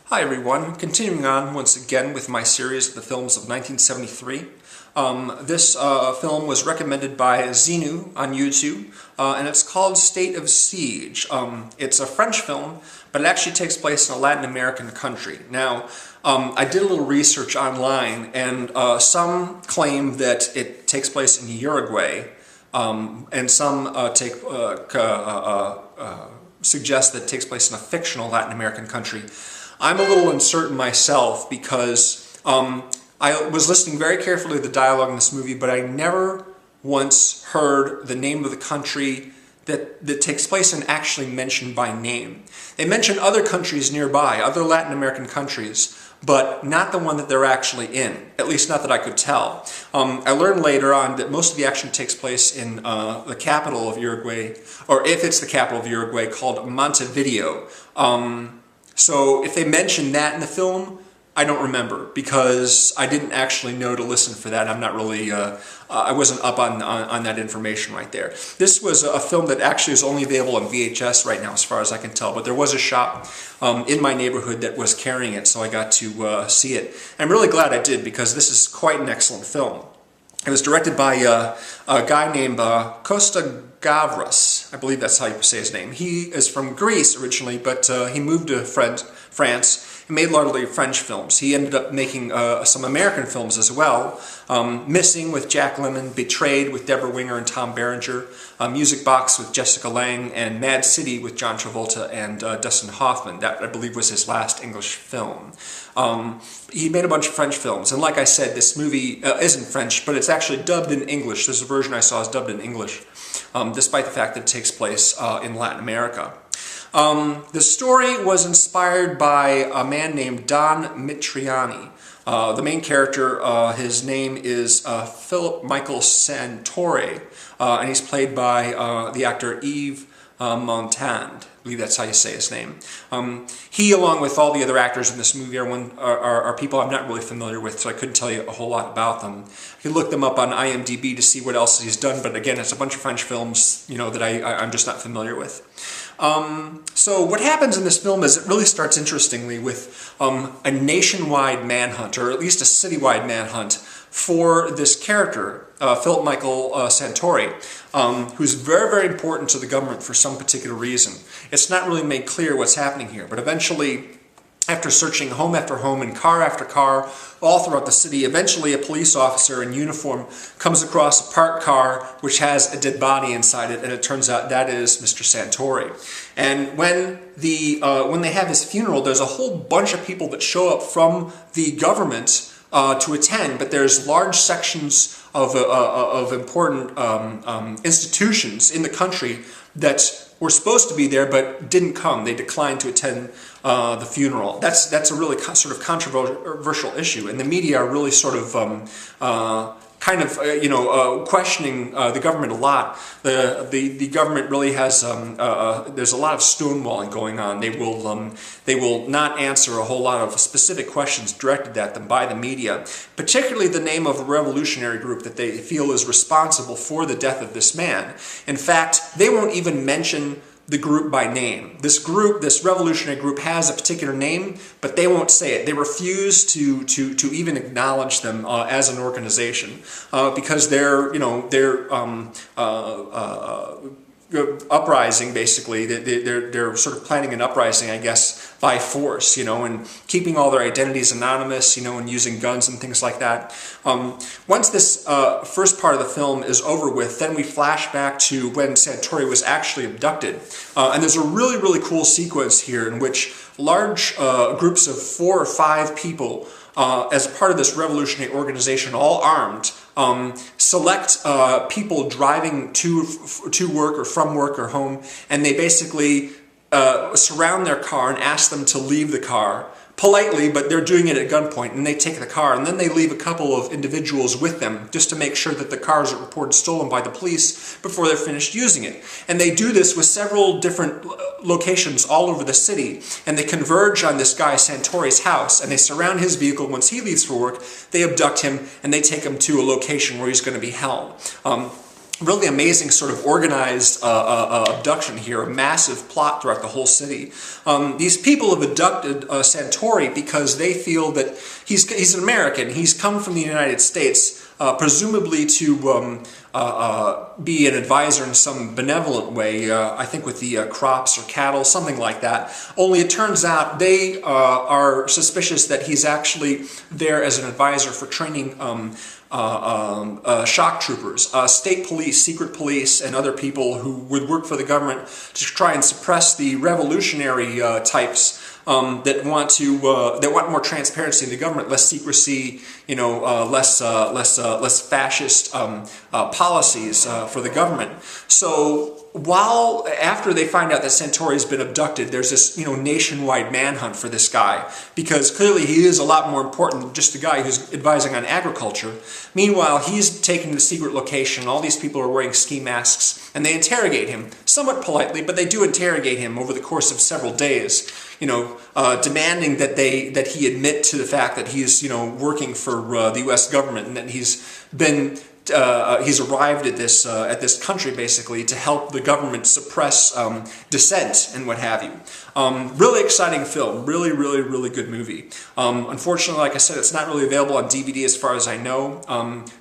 Hi everyone, continuing on once again with my series of the films of 1973. This film was recommended by Zenu on YouTube, and it's called State of Siege. It's a French film, but it actually takes place in a Latin American country. Now, I did a little research online, and some claim that it takes place in Uruguay, and some suggest that it takes place in a fictional Latin American country. I'm a little uncertain myself because I was listening very carefully to the dialogue in this movie, but I never once heard the name of the country that takes place and actually mentioned by name. They mention other countries nearby, other Latin American countries, but not the one that they're actually in, at least not that I could tell. I learned later on that most of the action takes place in the capital of Uruguay, or if it's the capital of Uruguay, called Montevideo. So if they mention that in the film, I don't remember because I didn't actually know to listen for that. I'm not really, I wasn't up on that information right there. This was a film that actually is only available on VHS right now as far as I can tell, but there was a shop in my neighborhood that was carrying it, so I got to see it. I'm really glad I did because this is quite an excellent film. It was directed by a guy named Costa-Gavras. I believe that's how you say his name. He is from Greece originally, but he moved to France and made largely French films. He ended up making some American films as well. Missing with Jack Lemmon, Betrayed with Deborah Winger and Tom Berenger, Music Box with Jessica Lange, and Mad City with John Travolta and Dustin Hoffman. That, I believe, was his last English film. He made a bunch of French films, and like I said, this movie isn't French, but it's actually dubbed in English. This version I saw is dubbed in English, despite the fact that it takes place in Latin America. The story was inspired by a man named Don Mitriani. The main character, his name is Philip Michael Santore, and he's played by the actor Yves Montand. I believe that's how you say his name. He, along with all the other actors in this movie, are people I'm not really familiar with, so I couldn't tell you a whole lot about them. You can look them up on IMDb to see what else he's done, but again, it's a bunch of French films, you know, that I'm just not familiar with. So what happens in this film is it really starts interestingly with a nationwide manhunt, or at least a citywide manhunt, for this character, Philip Michael Santore, who's very, very important to the government for some particular reason. It's not really made clear what's happening here, but eventually, after searching home after home and car after car all throughout the city, eventually a police officer in uniform comes across a parked car which has a dead body inside it, and it turns out that is Mr. Santore. And when they have his funeral, there's a whole bunch of people that show up from the government to attend, but there's large sections of important institutions in the country that were supposed to be there but didn't come. They declined to attend the funeral. That's a really sort of controversial issue, and the media are really sort of questioning the government a lot. The government really has there's a lot of stonewalling going on. They will not answer a whole lot of specific questions directed at them by the media, particularly the name of a revolutionary group that they feel is responsible for the death of this man. In fact, they won't even mention the group by name. This group, this revolutionary group, has a particular name, but they won't say it. They refuse to even acknowledge them as an organization because they're uprising, basically. They're sort of planning an uprising, I guess, by force, and keeping all their identities anonymous, and using guns and things like that. Once this first part of the film is over with, then we flash back to when Santore was actually abducted. And there's a really, really cool sequence here in which large groups of 4 or 5 people, as part of this revolutionary organization, all armed, select people driving to work or from work or home, and they basically surround their car and ask them to leave the car politely, but they're doing it at gunpoint, and they take the car, and then they leave a couple of individuals with them just to make sure that the cars are reported stolen by the police before they're finished using it. And they do this with several different locations all over the city, and they converge on this guy Santore's house, and they surround his vehicle. Once he leaves for work, they abduct him, and they take him to a location where he's going to be held. really amazing sort of organized abduction here, a massive plot throughout the whole city. These people have abducted Santori because they feel that he's an American. He's come from the United States, presumably to be an advisor in some benevolent way, I think with the crops or cattle, something like that. Only it turns out they are suspicious that he's actually there as an advisor for training shock troopers, state police, secret police, and other people who would work for the government to try and suppress the revolutionary types that want more transparency in the government, less secrecy, less fascist policies for the government. So after they find out that Santori's been abducted, there's this nationwide manhunt for this guy, because clearly he is a lot more important than just a guy who's advising on agriculture. Meanwhile, he's taken to the secret location. All these people are wearing ski masks, and they interrogate him somewhat politely, but they do interrogate him over the course of several days. Demanding that he admit to the fact that he's working for the U.S. government, and that he's arrived at this country basically to help the government suppress dissent and what have you. Really exciting film, really good movie. Unfortunately, like I said, it's not really available on DVD as far as I know,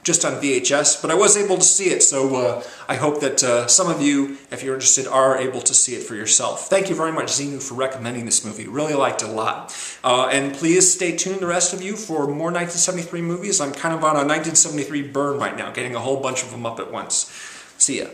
just on VHS, but I was able to see it, so I hope that some of you, if you're interested, are able to see it for yourself. Thank you very much, Xenu, for recommending this movie. Really liked it a lot. And please stay tuned, the rest of you, for more 1973 movies. I'm kind of on a 1973 burn right now, getting a whole bunch of them up at once. See ya.